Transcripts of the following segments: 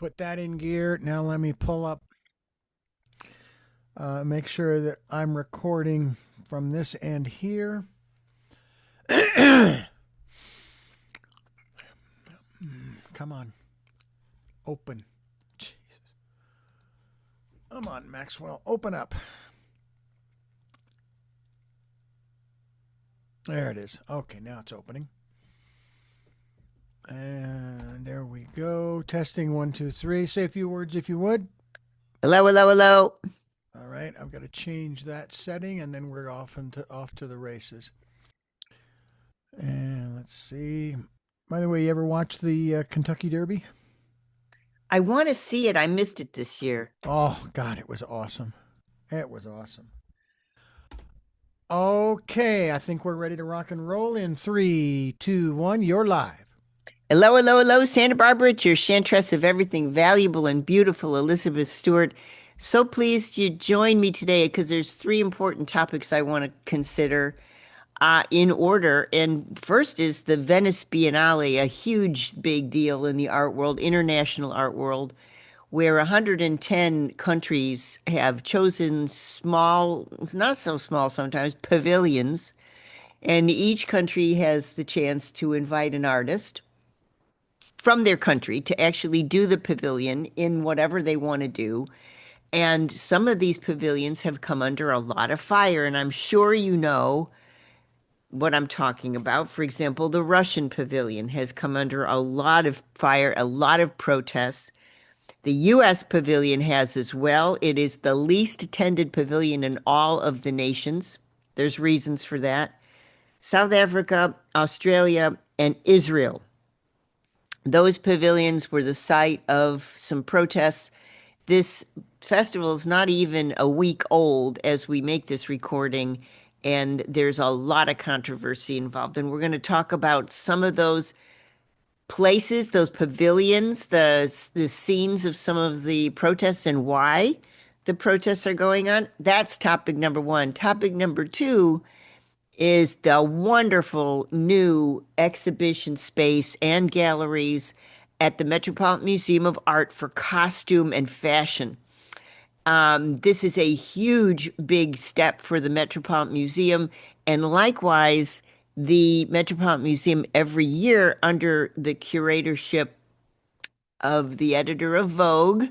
put that in gear. Now let me pull up, make sure that I'm recording from this end here. Come on, open. Jesus. Come on, Maxwell, open up. There it is. Okay, now it's opening. And there we go. Testing 1, 2, 3. Say a few words if you would. Hello, hello, hello. All right, I've got to change that setting, and then we're off to the races. And let's see. By the way, you ever watch the Kentucky Derby? I want to see it. I missed it this year. Oh God, it was awesome. It was awesome. Okay, I think we're ready to rock and roll in 3, 2, 1. You're live. Hello, hello, hello, Santa Barbara. It's your chantress of everything valuable and beautiful, Elizabeth Stewart. So pleased you joined me today because there's three important topics I want to consider in order. And first is the Venice Biennale, a huge big deal in the art world, international art world, where 110 countries have chosen small, not so small sometimes, pavilions. And each country has the chance to invite an artist from their country to actually do the pavilion in whatever they want to do. And some of these pavilions have come under a lot of fire, and I'm sure you know what I'm talking about. For example, the Russian pavilion has come under a lot of fire, a lot of protests. The US pavilion has as well. It is the least attended pavilion in all of the nations. There's reasons for that. South Africa, Australia, and Israel. Those pavilions were the site of some protests. This festival is not even a week old as we make this recording, and there's a lot of controversy involved. And we're going to talk about some of those places, those pavilions, the scenes of some of the protests and why the protests are going on. That's topic number one. Topic number two is the wonderful new exhibition space and galleries at the Metropolitan Museum of Art for costume and fashion. This is a huge, big step for the Metropolitan Museum, and likewise, the Metropolitan Museum every year, under the curatorship of the editor of Vogue,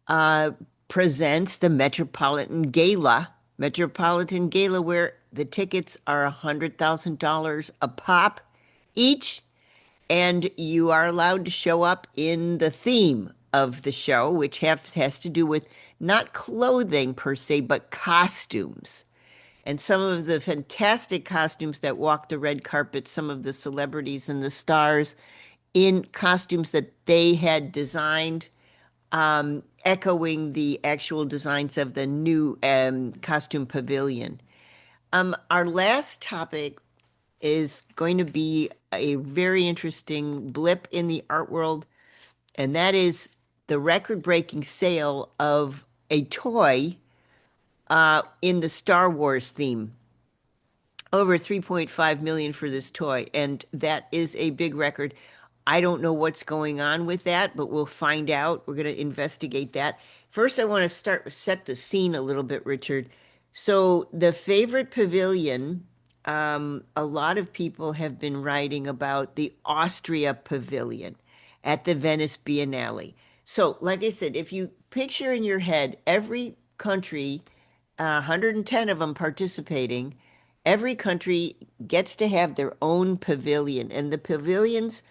uh, presents the Metropolitan Gala, where the tickets are $100,000 a pop each, and you are allowed to show up in the theme of the show, which has to do with not clothing per se, but costumes. And some of the fantastic costumes that walk the red carpet, some of the celebrities and the stars in costumes that they had designed, echoing the actual designs of the new costume pavilion. Our last topic is going to be a very interesting blip in the art world, and that is the record-breaking sale of a toy in the Star Wars theme. Over 3.5 million for this toy, and that is a big record. I don't know what's going on with that, but we'll find out. We're going to investigate that. First, I want to set the scene a little bit, Richard. So the favorite pavilion, a lot of people have been writing about the Austria pavilion at the Venice Biennale. So, like I said, if you picture in your head every country, 110 of them participating, every country gets to have their own pavilion, and the pavilions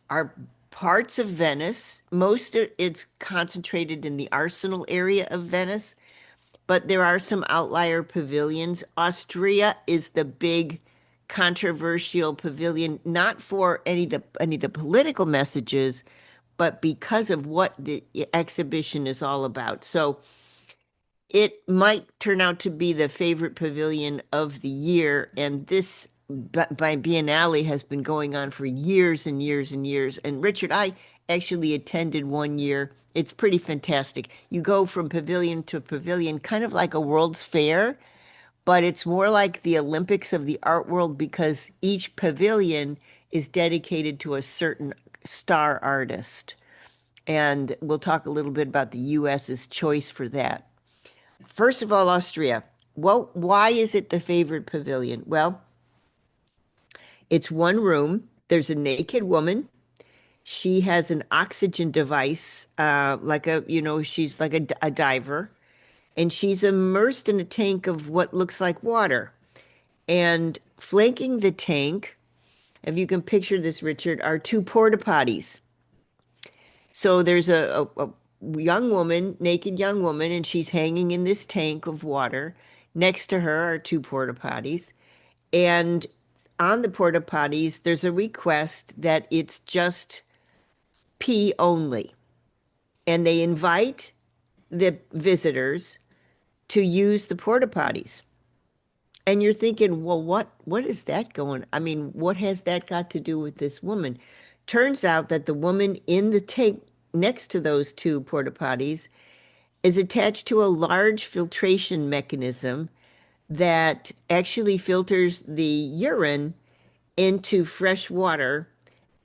are parts of Venice. Most of it's concentrated in the Arsenal area of Venice, but there are some outlier pavilions. Austria is the big controversial pavilion, not for any of the political messages, but because of what the exhibition is all about. So it might turn out to be the favorite pavilion of the year, and this by Biennale has been going on for years and years and years. And Richard, I actually attended one year. It's pretty fantastic. You go from pavilion to pavilion, kind of like a World's Fair, but it's more like the Olympics of the art world because each pavilion is dedicated to a certain star artist. And we'll talk a little bit about the US's choice for that. First of all, Austria. Well, why is it the favorite pavilion? Well, it's one room. There's a naked woman. She has an oxygen device, she's like a diver, and she's immersed in a tank of what looks like water. And flanking the tank, if you can picture this, Richard, are two porta potties. So there's a young woman, naked young woman, and she's hanging in this tank of water. Next to her are two porta potties. And on the porta potties, there's a request that it's just pee only. And they invite the visitors to use the porta potties. And you're thinking, well, what is that going? I mean, what has that got to do with this woman? Turns out that the woman in the tank next to those two porta potties is attached to a large filtration mechanism that actually filters the urine into fresh water.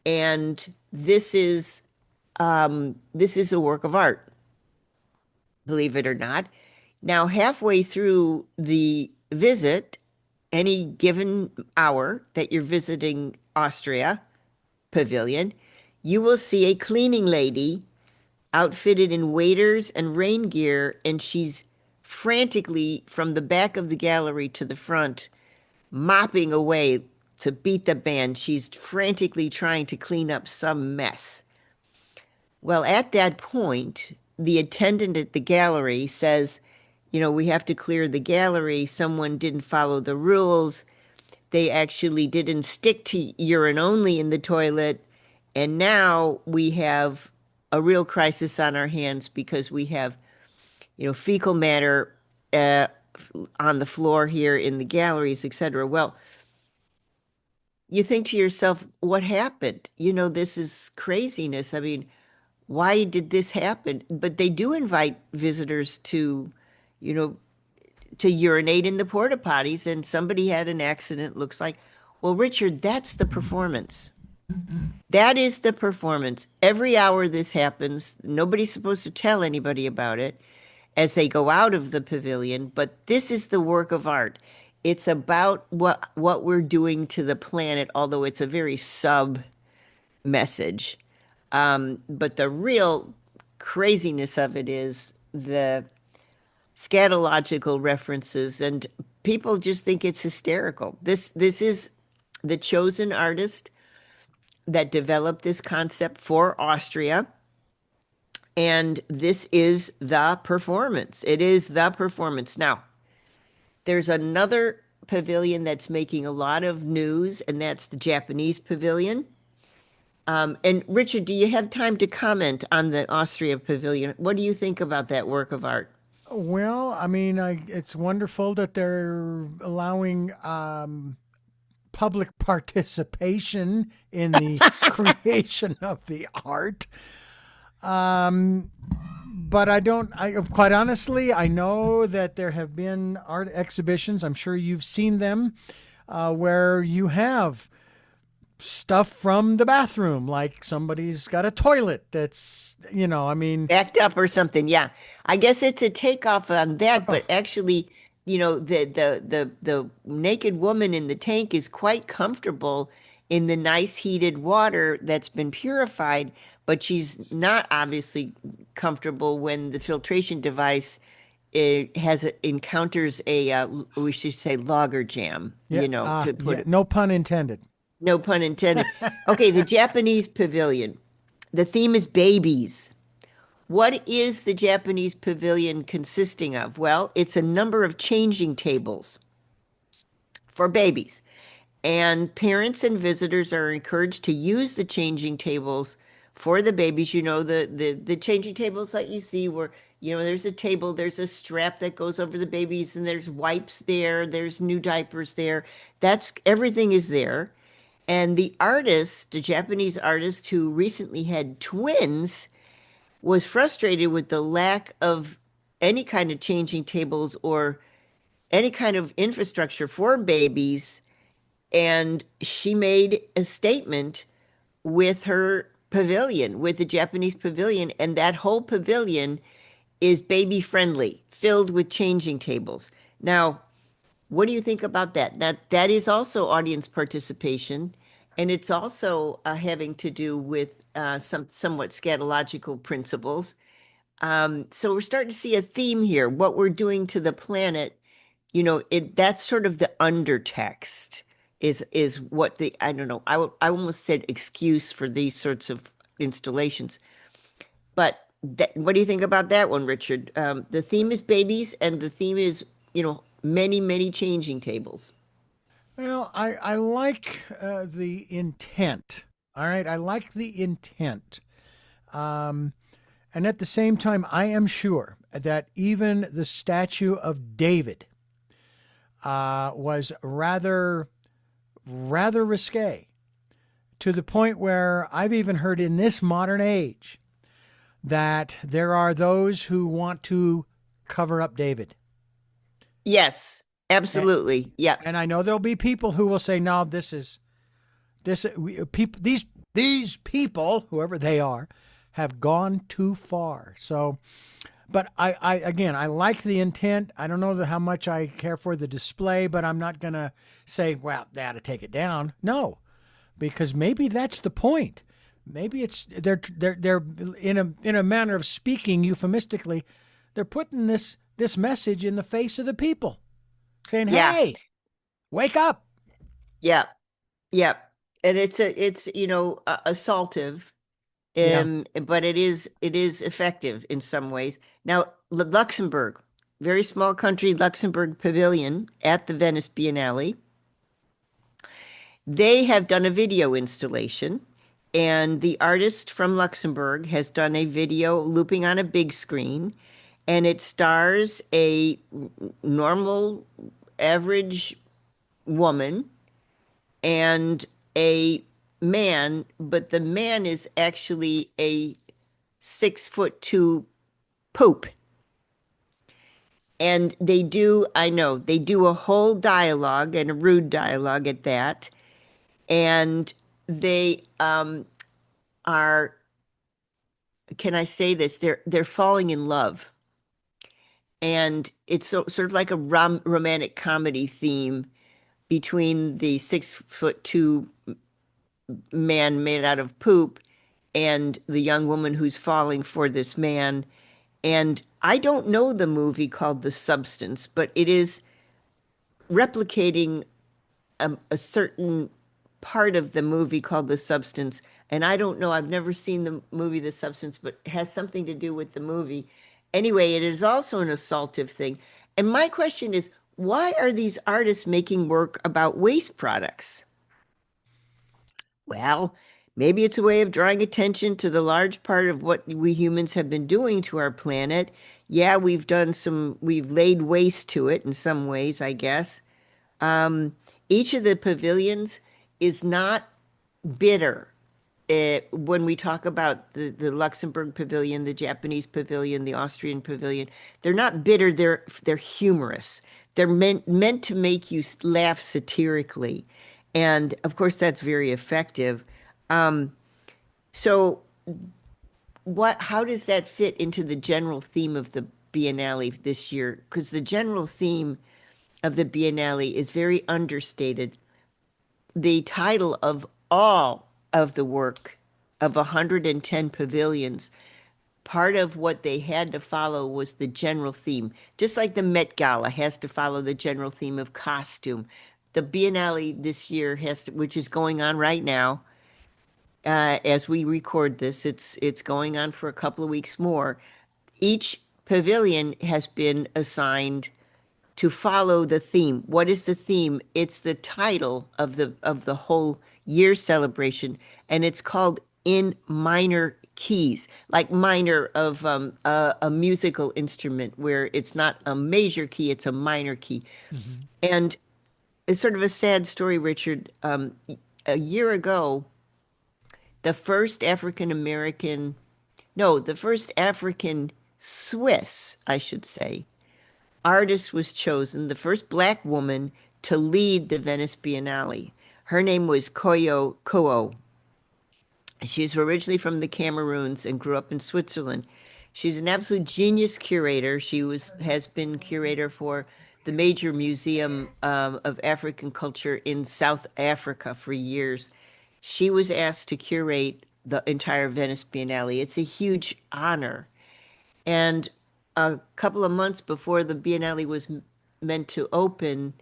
And this is a work of art, believe it or not. Now, halfway through the visit, any given hour that you're visiting Austria Pavilion, you will see a cleaning lady outfitted in waders and rain gear, and she's frantically from the back of the gallery to the front, mopping away to beat the band. She's frantically trying to clean up some mess. Well, at that point, the attendant at the gallery says, we have to clear the gallery. Someone didn't follow the rules. They actually didn't stick to urine only in the toilet. And now we have a real crisis on our hands because we have, fecal matter uh, on the floor here in the galleries, etc. Well, you think to yourself, what happened? This is craziness. I mean, why did this happen? But they do invite visitors you know, to urinate in the porta potties, and somebody had an accident, looks like. Well, Richard, that's the performance. That is the performance. Every hour this happens, nobody's supposed to tell anybody about it as they go out of the pavilion, but this is the work of art. It's about what we're doing to the planet, although it's a very sub message. But the real craziness of it is the scatological references, and people just think it's hysterical. This is the chosen artist that developed this concept for Austria, and this is the performance. It is the performance. Now, there's another pavilion that's making a lot of news, and that's the Japanese pavilion. And Richard, do you have time to comment on the Austria pavilion? What do you think about that work of art? Well, I mean, it's wonderful that they're allowing public participation in the creation of the art. Um, but quite honestly, I know that there have been art exhibitions. I'm sure you've seen them where you have stuff from the bathroom, like somebody's got a toilet that's, I mean, Backed up or something. Yeah. I guess it's a takeoff on that, but actually, the naked woman in the tank is quite comfortable in the nice heated water that's been purified, but she's not obviously comfortable when the filtration device encounters we should say logger jam, yeah, to put yeah, it. no pun intended. No pun intended. Okay, the Japanese pavilion. The theme is babies. What is the Japanese pavilion consisting of? Well, it's a number of changing tables for babies. And parents and visitors are encouraged to use the changing tables for the babies. The changing tables that you see where, there's a table, there's a strap that goes over the babies, and there's wipes there, there's new diapers there. Everything is there. And the Japanese artist who recently had twins, was frustrated with the lack of any kind of changing tables or any kind of infrastructure for babies. And she made a statement with her pavilion with the Japanese pavilion, and that whole pavilion is baby friendly, filled with changing tables. Now, what do you think about that? That is also audience participation, and it's also having to do with some somewhat scatological principles. So we're starting to see a theme here. What we're doing to the planet, that's sort of the undertext is what the I don't know. I almost said excuse for these sorts of installations. But what do you think about that one, Richard? The theme is babies, and the theme is, many, many changing tables. Well, I like the intent. All right, I like the intent. Um, and at the same time, I am sure that even the statue of David was rather risque to the point where I've even heard in this modern age that there are those who want to cover up David. Yes, And, absolutely. Yeah. and I know there'll be people who will say, "No, people these people, whoever they are, have gone too far." So, but I again, I like the intent. I don't know how much I care for the display, but I'm not gonna say, "Well, they ought to take it down." No, because maybe that's the point. Maybe it's they're in a manner of speaking euphemistically, they're putting this message in the face of the people, saying, Yeah. "Hey, wake up." Yeah. Yeah. And it's assaultive, Yeah. but it is effective in some ways. Now, Luxembourg, very small country, Luxembourg Pavilion at the Venice Biennale. They have done a video installation, and the artist from Luxembourg has done a video looping on a big screen, and it stars a normal, average woman and a man, but the man is actually a 6'2" poop. And I know, they do a whole dialogue and a rude dialogue at that. And they are, can I say this? They're falling in love. And it's sort of like a romantic comedy theme between the 6'2" man made out of poop and the young woman who's falling for this man. And I don't know the movie called The Substance, but it is replicating a certain part of the movie called The Substance. And I don't know, I've never seen the movie The Substance, but it has something to do with the movie. Anyway, it is also an assaultive thing. And my question is, why are these artists making work about waste products? Well, maybe it's a way of drawing attention to the large part of what we humans have been doing to our planet. Yeah, we've laid waste to it in some ways, I guess. Um, each of the pavilions is not bitter. When we talk about the Luxembourg pavilion, the Japanese pavilion, the Austrian pavilion, they're not bitter, they're humorous. They're meant to make you laugh satirically. And of course, that's very effective. Um, so how does that fit into the general theme of the Biennale this year? Because the general theme of the Biennale is very understated. The title of all of the work of 110 pavilions, part of what they had to follow was the general theme. Just like the Met Gala has to follow the general theme of costume. The Biennale this year which is going on right now, as we record this, it's going on for a couple of weeks more. Each pavilion has been assigned to follow the theme. What is the theme? It's the title of the whole year celebration, and it's called In Minor Keys, like minor of a musical instrument where it's not a major key, it's a minor key. Hmm. And it's sort of a sad story, Richard. A year ago, the first African American, no, the first African Swiss, I should say, artist was chosen, the first Black woman to lead the Venice Biennale. Her name was Koyo Koo. She's originally from the Cameroons and grew up in Switzerland. She's an absolute genius curator. She has been curator for the major museum of African culture in South Africa for years. She was asked to curate the entire Venice Biennale. It's a huge honor. And a couple of months before the Biennale was meant to open,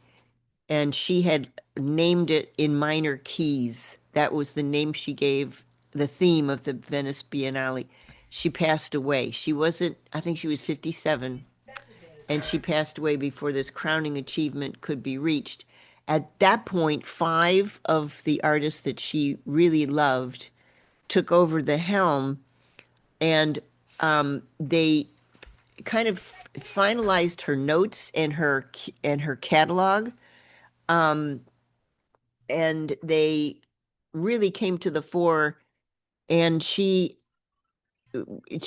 and she had named it in minor keys. That was the name she gave the theme of the Venice Biennale. She passed away. She wasn't, I think she was 57, and she passed away before this crowning achievement could be reached. At that point, five of the artists that she really loved took over the helm, and they kind of finalized her notes and her catalog, and they really came to the fore. And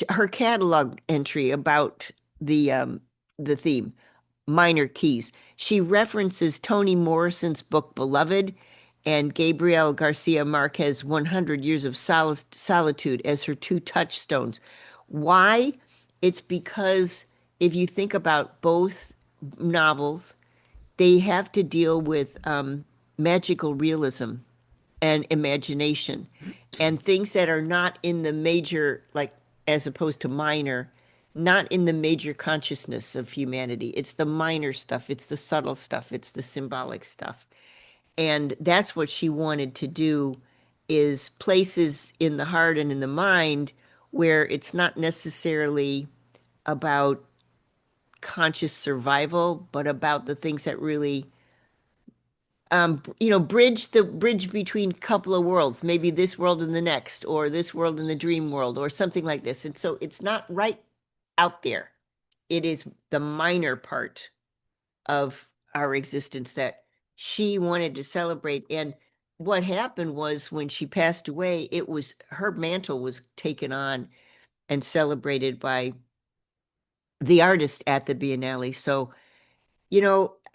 her catalog entry about the theme, minor keys. She references Toni Morrison's book Beloved and Gabriel Garcia Marquez's 100 Years of Solitude as her two touchstones. Why? It's because if you think about both novels, they have to deal with magical realism and imagination and things that are not in the major, like as opposed to minor, not in the major consciousness of humanity. It's the minor stuff, it's the subtle stuff, it's the symbolic stuff. And that's what she wanted to do is places in the heart and in the mind where it's not necessarily about conscious survival, but about the things that really bridge between a couple of worlds, maybe this world and the next, or this world and the dream world, or something like this. And so it's not right out there. It is the minor part of our existence that she wanted to celebrate. And what happened was when she passed away, it was her mantle was taken on and celebrated by the artist at the Biennale. So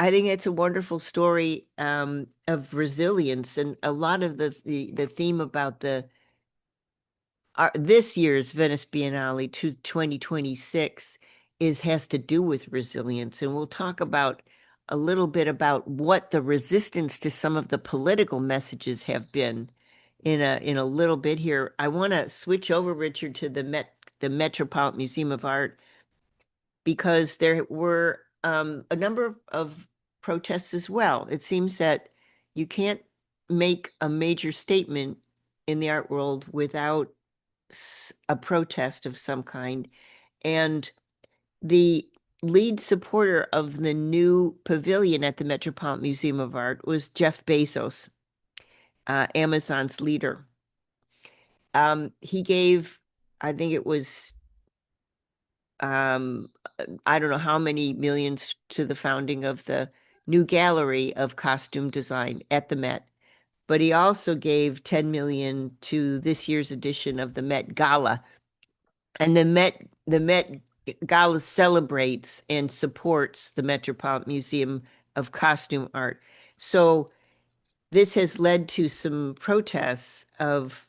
I think it's a wonderful story of resilience, and a lot of the theme about this year's Venice Biennale to 2026 has to do with resilience, and we'll talk about a little bit about what the resistance to some of the political messages have been in a little bit here. I want to switch over, Richard, to the Metropolitan Museum of Art because there were a number of protests as well. It seems that you can't make a major statement in the art world without a protest of some kind. And the lead supporter of the new pavilion at the Metropolitan Museum of Art was Jeff Bezos, Amazon's leader. He gave, I think it was I don't know how many millions to the founding of the new gallery of costume design at the Met, but he also gave 10 million to this year's edition of the Met Gala. And the Met Gala celebrates and supports the Metropolitan Museum of Costume Art. So this has led to some protests of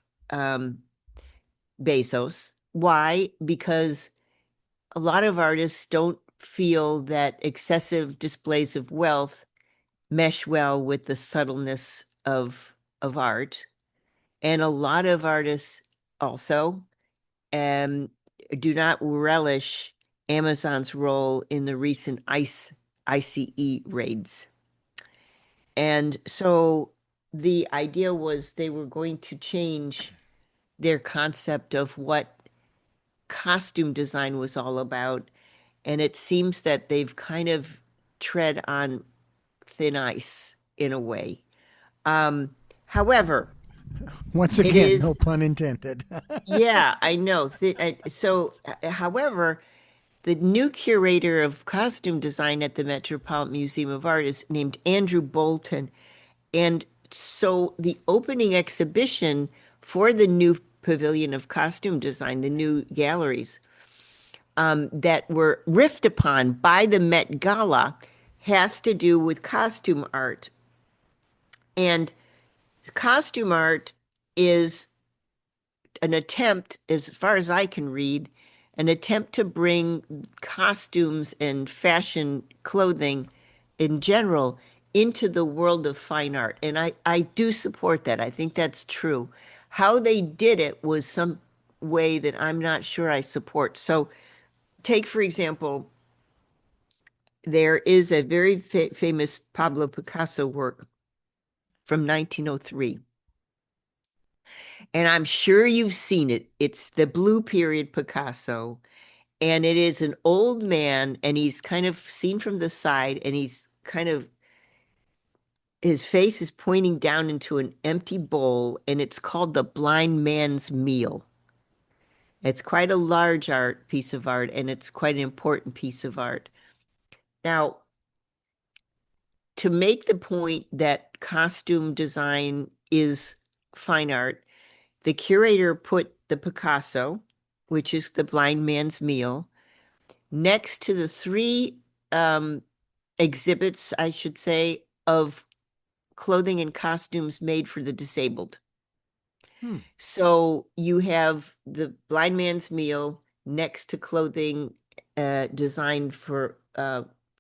Bezos. Why? Because a lot of artists don't feel that excessive displays of wealth mesh well with the subtleness of art. And a lot of artists also um, do not relish Amazon's role in the recent ICE raids. And so the idea was they were going to change their concept of what costume design was all about. And it seems that they've kind of tread on thin ice in a way. However, Once it again, no is, pun intended. yeah, I know. However, the new curator of costume design at the Metropolitan Museum of Art is named Andrew Bolton. And so the opening exhibition for the new Pavilion of Costume Design, the new galleries, that were riffed upon by the Met Gala has to do with costume art. And costume art is an attempt, as far as I can read, an attempt to bring costumes and fashion clothing in general into the world of fine art. And I do support that. I think that's true. How they did it was some way that I'm not sure I support. So take, for example, there is a very famous Pablo Picasso work from 1903. And I'm sure you've seen it. It's the Blue Period Picasso. And it is an old man, and he's kind of seen from the side, and he's kind of, his face is pointing down into an empty bowl, and it's called The Blind Man's Meal. It's quite a large piece of art, and it's quite an important piece of art. Now, to make the point that costume design is fine art, the curator put the Picasso, which is The Blind Man's Meal, next to the three exhibits, I should say, of clothing and costumes made for the disabled. Hmm. So you have the Blind Man's Meal next to clothing designed for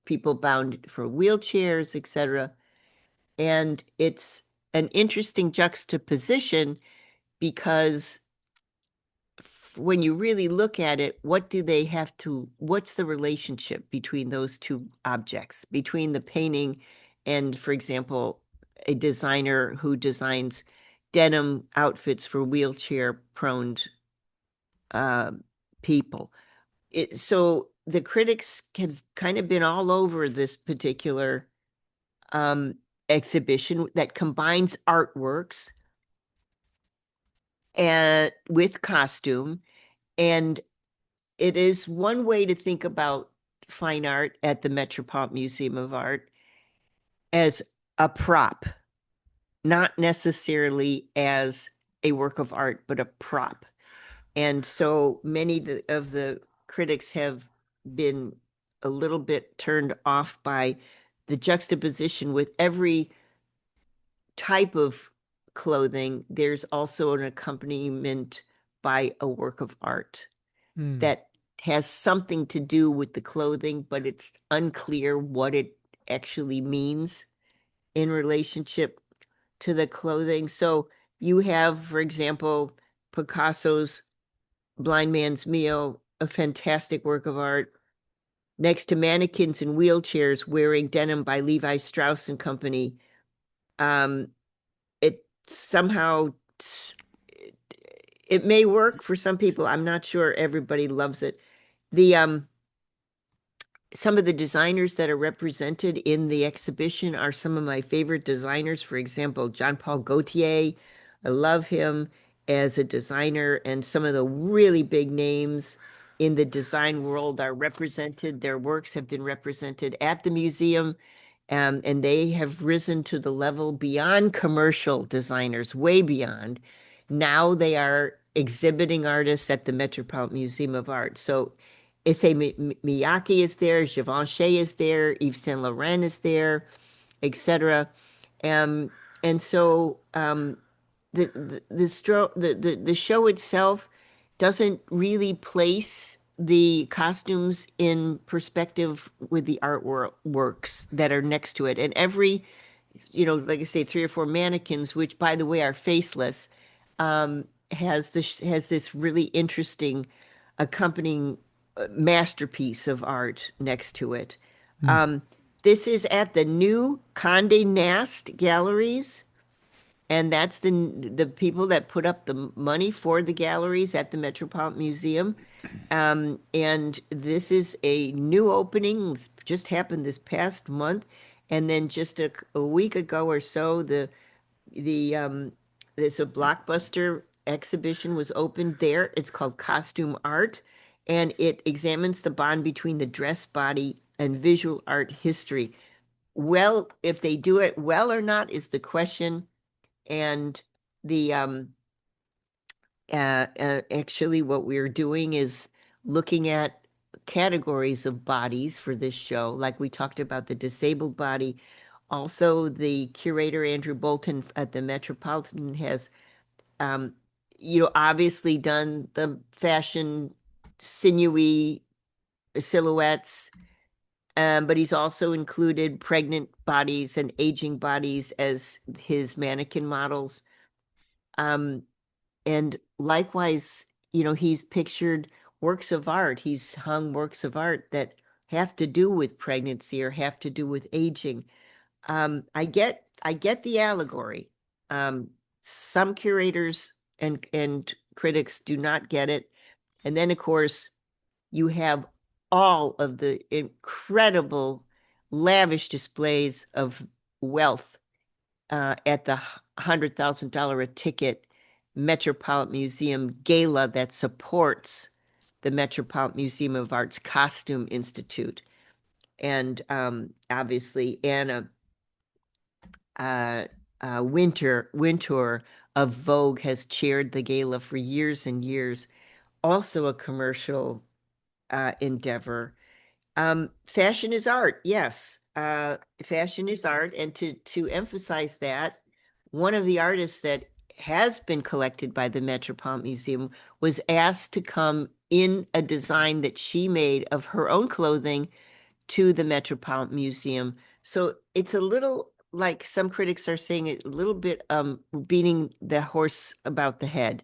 people bound for wheelchairs, etc. And it's an interesting juxtaposition because when you really look at it, what do they have to, what's the relationship between those two objects, between the painting and, for example, a designer who designs denim outfits for wheelchair-prone uh, people? So the critics have kind of been all over this particular um, exhibition that combines artworks and with costume. And it is one way to think about fine art at the Metropolitan Museum of Art as a prop, not necessarily as a work of art, but a prop. And so many of the critics have been a little bit turned off by the juxtaposition with every type of clothing. There's also an accompaniment by a work of art Hmm. that has something to do with the clothing, but it's unclear what it actually means in relationship to the clothing. So you have, for example, Picasso's Blind Man's Meal, a fantastic work of art, next to mannequins in wheelchairs wearing denim by Levi Strauss and Company. It somehow it may work for some people. I'm not sure everybody loves it. The some of the designers that are represented in the exhibition are some of my favorite designers. For example, Jean Paul Gaultier. I love him as a designer, and some of the really big names in the design world are represented. Their works have been represented at the museum, and they have risen to the level beyond commercial designers, way beyond. Now they are exhibiting artists at the Metropolitan Museum of Art. So Issey Miyake is there, Givenchy is there, Yves Saint Laurent is there, etc. Um, and so the show itself doesn't really place the costumes in perspective with the artworks that are next to it. And every, like I say, three or four mannequins, which by the way are faceless, has this really interesting accompanying masterpiece of art next to it. Hmm. Um, this is at the new Condé Nast Galleries, and that's the people that put up the money for the galleries at the Metropolitan Museum. And this is a new opening. It's just happened this past month, and then just a week ago or so, the there's a blockbuster exhibition was opened there. It's called Costume Art, and it examines the bond between the dress body and visual art history. Well, if they do it well or not is the question. And the actually what we're doing is looking at categories of bodies for this show. Like we talked about the disabled body. Also, the curator Andrew Bolton at the Metropolitan has um, obviously done the fashion sinewy silhouettes, but he's also included pregnant bodies and aging bodies as his mannequin models. Um, and likewise, he's pictured works of art. He's hung works of art that have to do with pregnancy or have to do with aging. I get the allegory. Um, some curators and critics do not get it. And then, of course, you have all of the incredible, lavish displays of wealth at the $100,000 a ticket Metropolitan Museum gala that supports the Metropolitan Museum of Art's Costume Institute. And obviously, Anna uh, Wintour of Vogue has chaired the gala for years and years. Also a commercial endeavor. Fashion is art, yes. Fashion is art, and to emphasize that, one of the artists that has been collected by the Metropolitan Museum was asked to come in a design that she made of her own clothing to the Metropolitan Museum. So it's a little like some critics are saying it a little bit beating the horse about the head,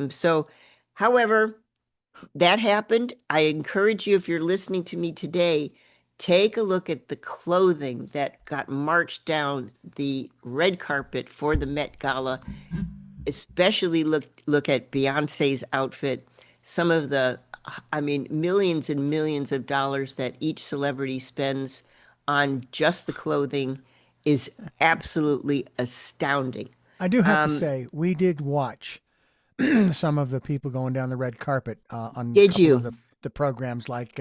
so however, that happened. I encourage you, if you're listening to me today, take a look at the clothing that got marched down the red carpet for the Met Gala, especially look at Beyonce's outfit. Some of the, I mean, millions and millions of dollars that each celebrity spends on just the clothing is absolutely astounding. I do have to Um, say, we did watch some of the people going down the red carpet on a did couple of you? the programs like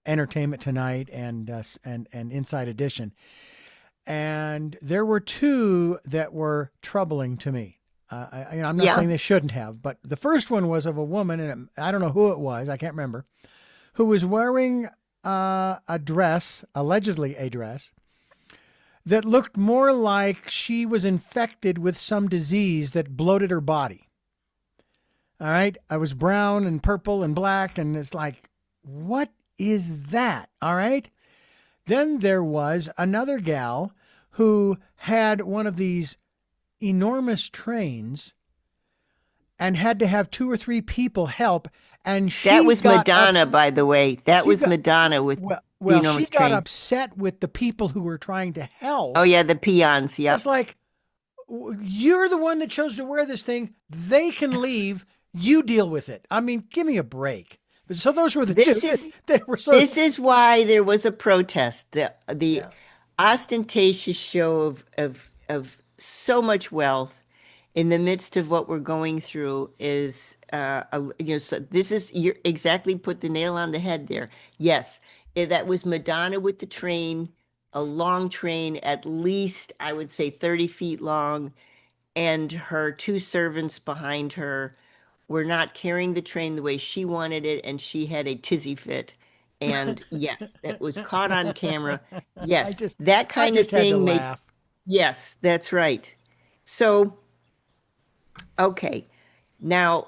Entertainment Tonight and Inside Edition. And there were two that were troubling to me. I'm not Yeah. saying they shouldn't have, but the first one was of a woman, and I don't know who it was, I can't remember, who was wearing a dress, allegedly a dress, that looked more like she was infected with some disease that bloated her body. All right. I was brown and purple and black, and it's like, what is that? All right. Then there was another gal who had one of these enormous trains and had to have two or three people help. And That she was got Madonna, upset. by the way. That She was got, Madonna with the she enormous got train. upset with the people who were trying to Oh help. yeah, the peons. It's Yep. like, you're the one that chose to wear this thing. They can leave. You deal with it. I mean, give me a break. But so those were the two This is that were sort this of, is why there was a protest. The yeah. ostentatious show of so much wealth in the midst of what we're going through is so this is you exactly put the nail on the head there. Yes, that was Madonna with the train, a long train, at least I would say 30 feet long, and her two servants behind her were not carrying the train the way she wanted it, and she had a tizzy fit. And yes, that was caught on camera. I Yes, just that I kind of just had to thing made, laugh. yes, that's right. So, okay. Now,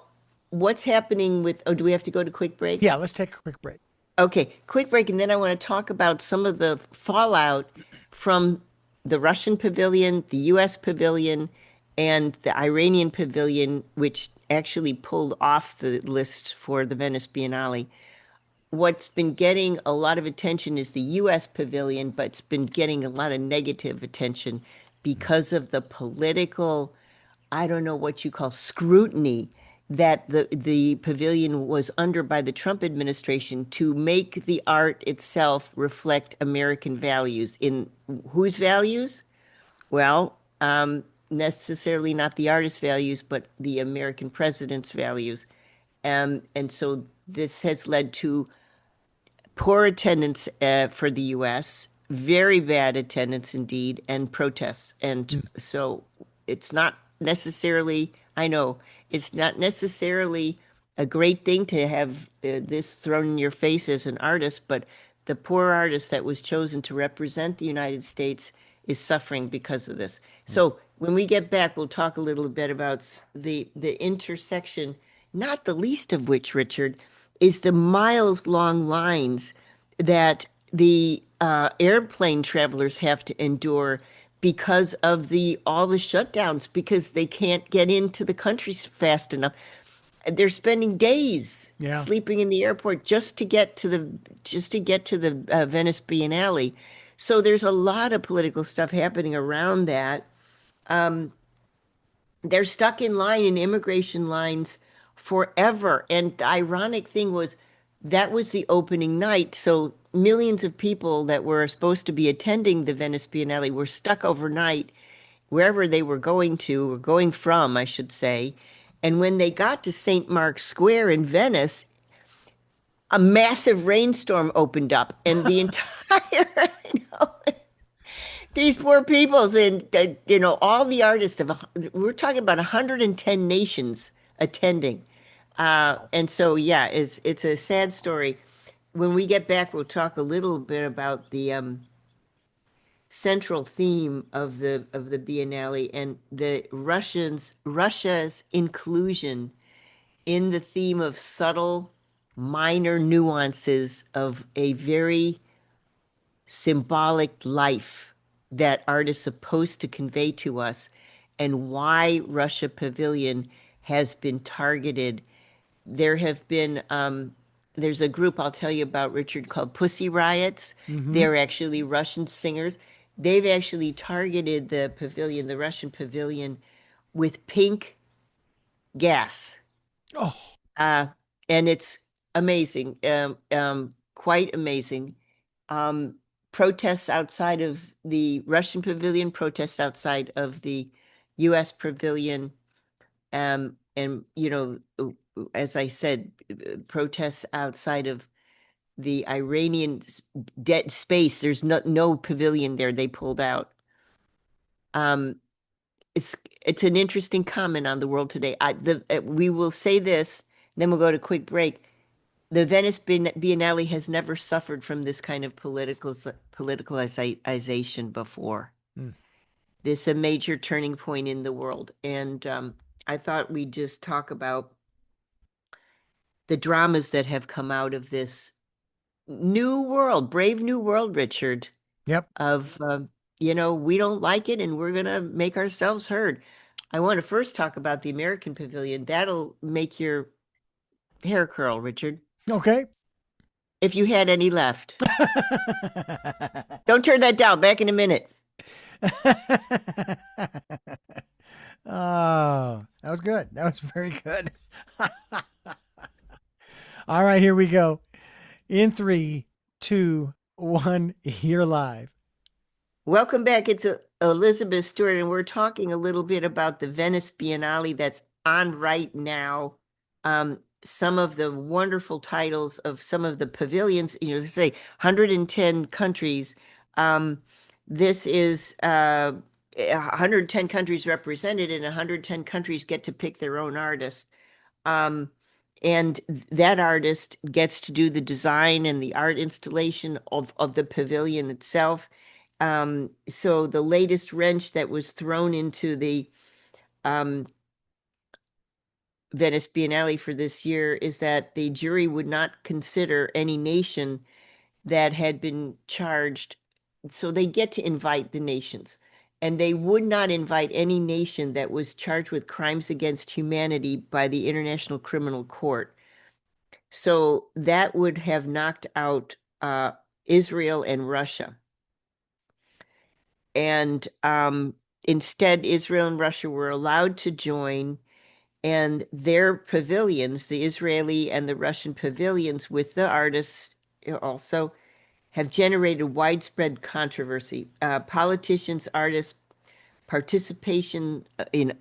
what's happening with, oh, do we have to go to quick break? Yeah, let's take a quick break. Okay, quick break, and then I want to talk about some of the fallout from the Russian pavilion, the US pavilion, and the Iranian pavilion, which actually pulled off the list for the Venice Biennale. What's been getting a lot of attention is the US pavilion, but it's been getting a lot of negative attention because of the political, I don't know what you call scrutiny that the pavilion was under by the Trump administration to make the art itself reflect American values. In whose values? Well, necessarily not the artist's values, but the American president's values. And so this has led to poor attendance for the U.S., very bad attendance indeed, and protests. And Mm. so it's not necessarily, I know, it's not necessarily a great thing to have this thrown in your face as an artist, but the poor artist that was chosen to represent the United States is suffering because of this. Mm. So when we get back, we'll talk a little bit about the intersection, not the least of which, Richard, is the miles long lines that the airplane travelers have to endure because of the all the shutdowns because they can't get into the countries fast enough. They're spending days Yeah. sleeping in the airport just to get to the Venice Biennale. So there's a lot of political stuff happening around that. They're stuck in line in immigration lines forever. And the ironic thing was that was the opening night. So millions of people that were supposed to be attending the Venice Biennale were stuck overnight wherever they were going to, or going from, I should say. And when they got to St. Mark's Square in Venice, a massive rainstorm opened up, and the entire, you know, these poor peoples, and all the artists we're talking about 110 nations attending. And so, yeah, it's a sad story. When we get back, we'll talk a little bit about the central theme of the Biennale and the Russia's inclusion in the theme of subtle, minor nuances of a very symbolic life that art is supposed to convey to us, and why Russia Pavilion has been targeted. There have been, there's a group I'll tell you about, Richard, called Pussy Riots. Mm-hmm. They're actually Russian singers. They've actually targeted the pavilion, the Russian pavilion, with pink gas. Oh, Uh, and it's amazing, quite amazing. Um, Protests outside of the Russian pavilion, protests outside of the U.S. pavilion, and as I said, protests outside of the Iranian dead space. There's no pavilion there. They pulled out. Um, it's an interesting comment on the world today. We will say this, then we'll go to quick break. The Venice Biennale has never suffered from this kind of politicalization before. mm. This is a major turning point in the world. And I thought we'd just talk about the dramas that have come out of this new world, brave new world, Richard, Yep. of, we don't like it and we're going to make ourselves heard. I want to first talk about the American Pavilion. That'll make your hair curl, Richard, Okay. if you had any left. Don't turn that down. Back in a minute. Oh, that was good. That was very good. All right, here we go. In three, two, one, you're live. Welcome back. It's Elizabeth Stewart, and we're talking a little bit about the Venice Biennale that's on right now. Some of the wonderful titles of some of the pavilions, they say 110 countries. This is 110 countries represented, and 110 countries get to pick their own artist. And that artist gets to do the design and the art installation of the pavilion itself. So the latest wrench that was thrown into the Venice Biennale for this year is that the jury would not consider any nation that had been charged. So they get to invite the nations, and they would not invite any nation that was charged with crimes against humanity by the International Criminal Court. So that would have knocked out Israel and Russia. And instead, Israel and Russia were allowed to join, and their pavilions, the Israeli and the Russian pavilions with the artists also, have generated widespread controversy. Politicians, artists, participation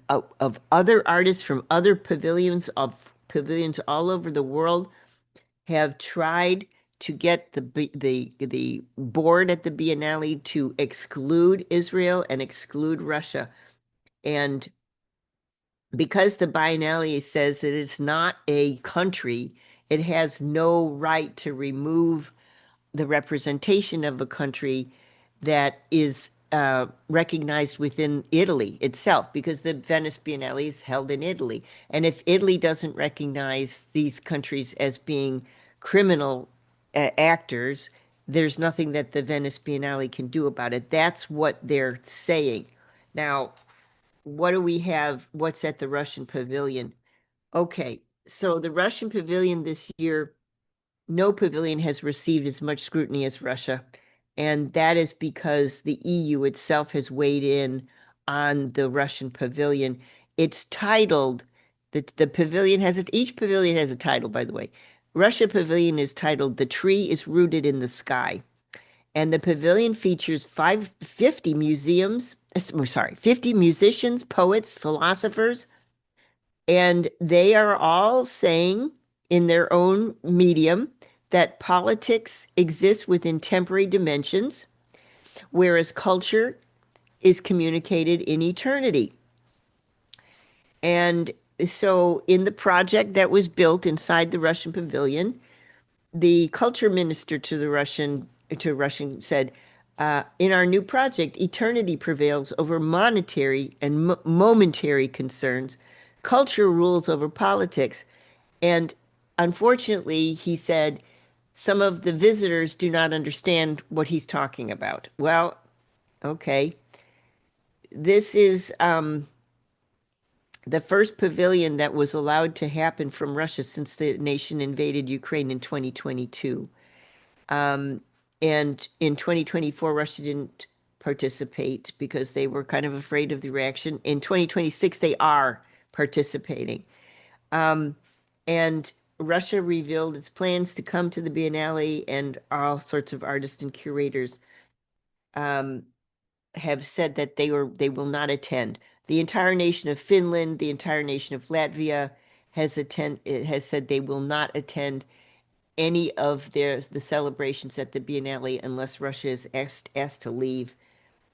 of other artists from other pavilions all over the world have tried to get the board at the Biennale to exclude Israel and exclude Russia. And because the Biennale says that it's not a country, it has no right to remove the representation of a country that is recognized within Italy itself because the Venice Biennale is held in Italy. And if Italy doesn't recognize these countries as being criminal actors, there's nothing that the Venice Biennale can do about it. That's what they're saying. Now, what do we have? What's at the Russian pavilion? Okay, so the Russian pavilion this year, no pavilion has received as much scrutiny as Russia. And that is because the EU itself has weighed in on the Russian pavilion. It's titled, the pavilion has it, each pavilion has a title, by the way. Russia pavilion is titled "The Tree is Rooted in the Sky." And the pavilion features 50 museums, sorry, 50 musicians, poets, philosophers, and they are all saying in their own medium that politics exists within temporary dimensions, whereas culture is communicated in eternity. And so, in the project that was built inside the Russian pavilion, the culture minister to Russian said, "In our new project, eternity prevails over monetary and momentary concerns. Culture rules over politics." And unfortunately, he said, some of the visitors do not understand what he's talking about. Well, okay. This is the first pavilion that was allowed to happen from Russia since the nation invaded Ukraine in 2022. Um, and in 2024, Russia didn't participate because they were kind of afraid of the reaction. In 2026, they are participating. Um, and Russia revealed its plans to come to the Biennale, and all sorts of artists and curators um, have said that they will not attend. The entire nation of Finland, the entire nation of Latvia has said they will not attend any of the celebrations at the Biennale unless Russia is asked to leave.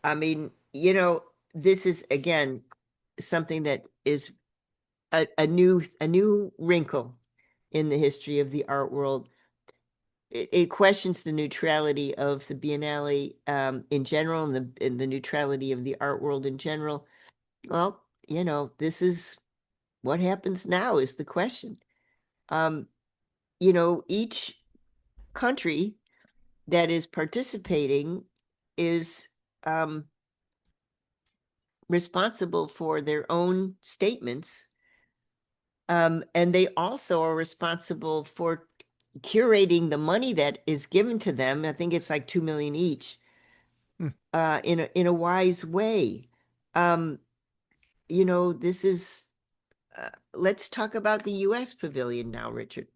I mean, this is again something that is a new wrinkle in the history of the art world. It questions the neutrality of the Biennale in general and the neutrality of the art world in general. Well, this is what happens now is the question. Um, each country that is participating is um, responsible for their own statements. And they also are responsible for curating the money that is given to them. I think it's like 2 million each, Hmm. in a wise way. Um, this is let's talk about the US pavilion now, Richard.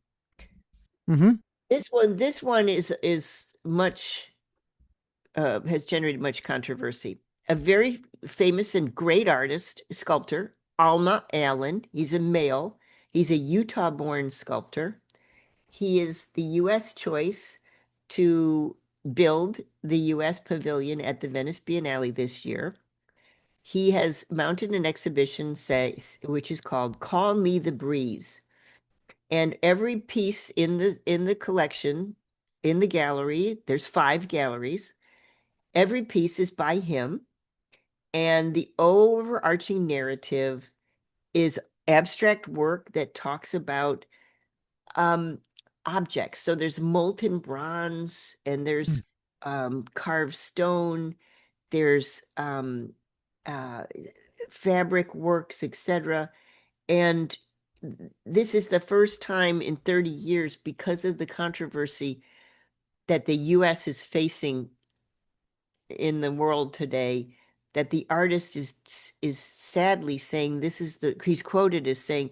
Mm-hmm. This one is much has generated much controversy. A very famous and great artist, sculptor, Alma Allen. He's a male. He's a Utah-born sculptor. He is the U.S. choice to build the U.S. pavilion at the Venice Biennale this year. He has mounted an exhibition, which is called "Call Me the Breeze," and every piece in the collection, in the gallery, there's 5 galleries. Every piece is by him, and the overarching narrative is abstract work that talks about um, objects. So there's molten bronze, and there's carved stone, there's uh, fabric works, etc. And this is the first time in 30 years, because of the controversy that the US is facing in the world today, that the artist is sadly saying he's quoted as saying,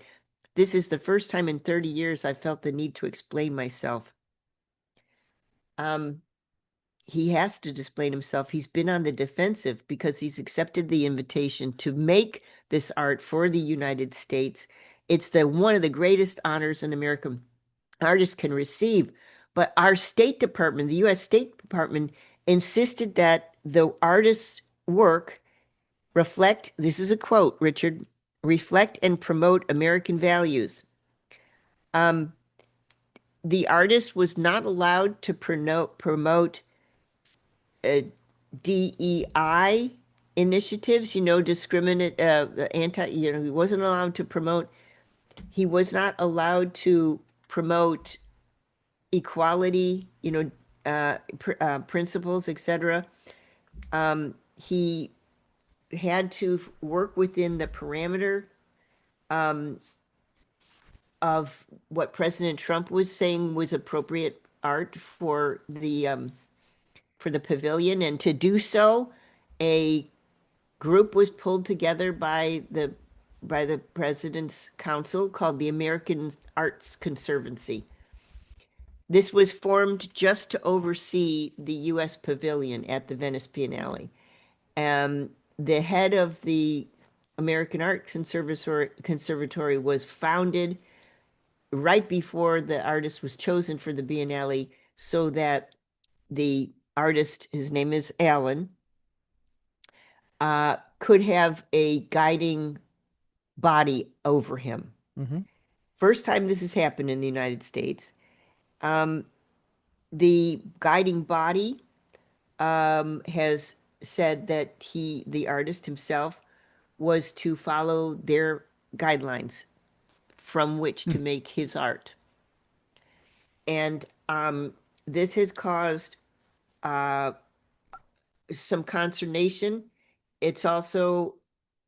"This is the first time in 30 years I felt the need to explain myself." Um, he has to explain himself. He's been on the defensive because he's accepted the invitation to make this art for the United States. It's one of the greatest honors an American artist can receive. But our State Department, the US State Department, insisted that the artist's work this is a quote, Richard, reflect and promote American values. Um, the artist was not allowed to promote DEI initiatives, discriminate, anti, he wasn't allowed to promote, he was not allowed to promote equality, principles, etc. He had to work within the parameter of what President Trump was saying was appropriate art for the pavilion, and to do so, a group was pulled together by the president's council called the American Arts Conservancy. This was formed just to oversee the U.S. pavilion at the Venice Biennale. The head of the American Art Conservatory was founded right before the artist was chosen for the Biennale, so that the artist, his name is Alan, could have a guiding body over him. Mm-hmm. First time this has happened in the United States. The guiding body has said that the artist himself, was to follow their guidelines from which to make his art. And this has caused some consternation. It's also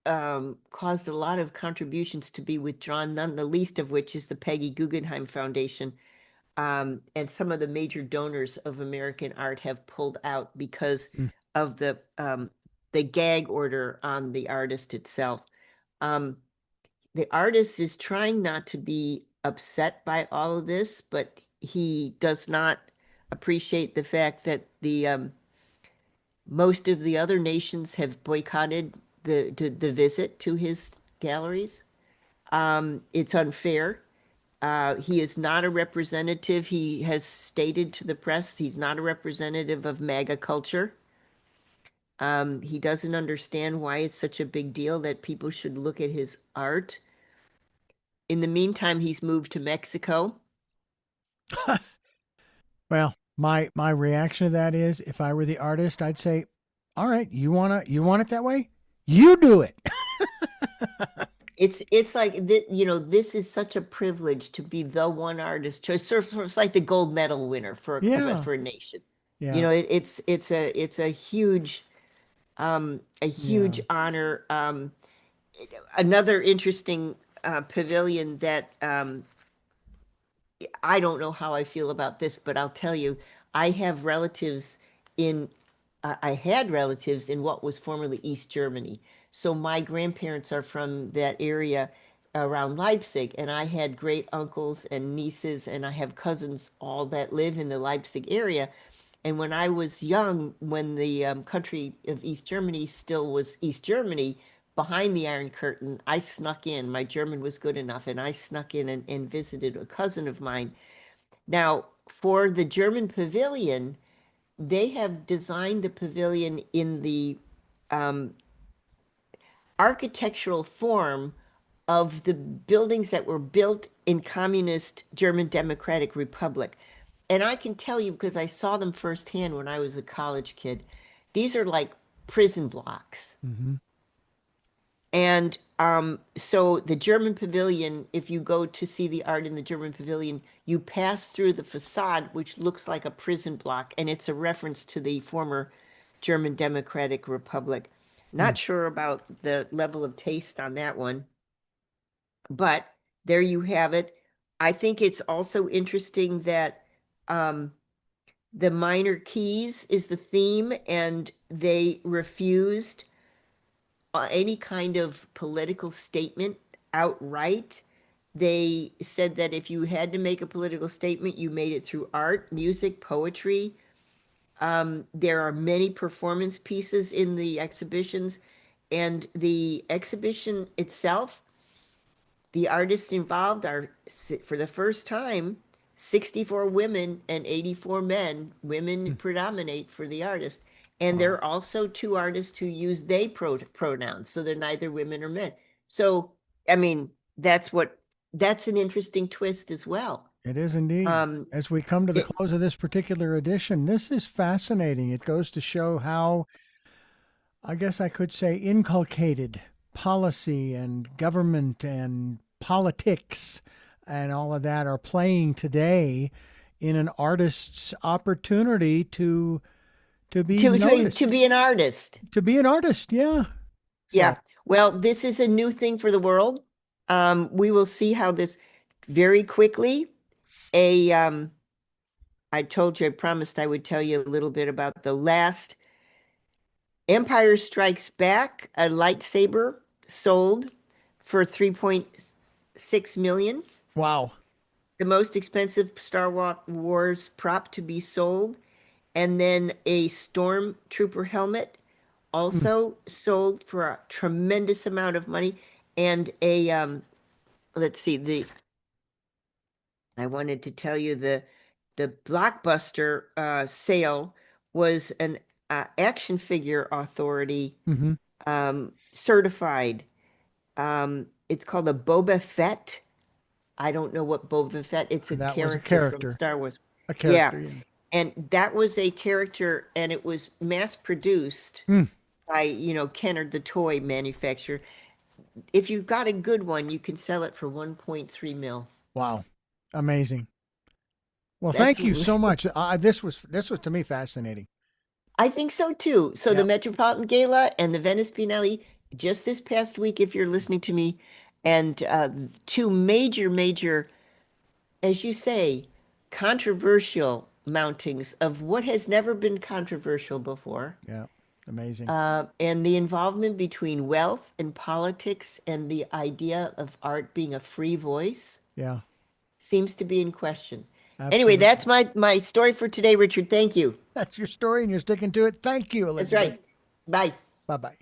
caused a lot of contributions to be withdrawn, none the least of which is the Peggy Guggenheim Foundation. And some of the major donors of American art have pulled out because of the gag order on the artist itself. The artist is trying not to be upset by all of this, but he does not appreciate the fact that the most of the other nations have boycotted the visit to his galleries. It's unfair. He is not a representative. He has stated to the press he's not a representative of MAGA culture. He doesn't understand why it's such a big deal that people should look at his art. In the meantime, he's moved to Mexico. Well, my reaction to that is, if I were the artist, I'd say, "All right, you want it that way? You do it." It's like this is such a privilege to be the one artist choice. Sort of, it's like the gold medal winner Yeah, for a nation. yeah, It's a huge yeah. honor. Another interesting pavilion that I don't know how I feel about this, but I'll tell you, I have relatives in, I had relatives in what was formerly East Germany. So my grandparents are from that area around Leipzig, and I had great uncles and nieces, and I have cousins all that live in the Leipzig area. And when I was young, when the country of East Germany still was East Germany, behind the Iron Curtain, I snuck in. My German was good enough, and I snuck in and visited a cousin of mine. Now, for the German pavilion, they have designed the pavilion in the architectural form of the buildings that were built in communist German Democratic Republic. And I can tell you because I saw them firsthand when I was a college kid. These are like prison blocks. Hmm. And so the German pavilion, if you go to see the art in the German pavilion, you pass through the facade, which looks like a prison block, and it's a reference to the former German Democratic Republic. Not sure about the level of taste on that one, but there you have it. I think it's also interesting that um, the minor keys is the theme, and they refused any kind of political statement outright. They said that if you had to make a political statement, you made it through art, music, poetry. There are many performance pieces in the exhibitions, and the exhibition itself, the artists involved are, for the first time, 64 women and 84 men. Women predominate for the artist. And there Wow. are also two artists who use they pronouns, so they're neither women or men. So, I mean, that's an interesting twist as well. It is indeed. Um, As we come to the it, close of this particular edition, this is fascinating. It goes to show how, I guess I could say, inculcated policy and government and politics and all of that are playing today in an artist's opportunity to be to noticed, be an artist. to be an artist. Yeah. So, Yeah. Well, this is a new thing for the world. We will see how this very quickly. A I told you, I promised I would tell you a little bit about the last Empire Strikes Back, a lightsaber sold for 3.6 million. wow. The most expensive Wars prop to be sold. And then a stormtrooper helmet Mm, also sold for a tremendous amount of money. And a let's see, the I wanted to tell you the blockbuster sale was an action figure authority hmm. certified. It's called a Boba Fett. I don't know what Boba Fett. It's a That was a character from character. Star Wars. A Yeah, character, yeah. and that was a character, and it was mass produced Mm, by, Kennard, the toy manufacturer. If you got a good one, you can sell it for 1.3 mil. wow. Amazing. Well, That's thank you so much. This was to me fascinating. I think so too. So the Yeah. Metropolitan Gala and the Venice Biennale just this past week, if you're listening to me, and two major, as you say, controversial mountings of what has never been controversial before. Yeah. Amazing. And the involvement between wealth and politics and the idea of art being a free voice Yeah. seems to be in question. Anyway, that's Absolutely. my story for today, Richard. Thank you. That's your story and you're sticking to it. Thank you, That's Elizabeth. right. Bye. Bye-bye.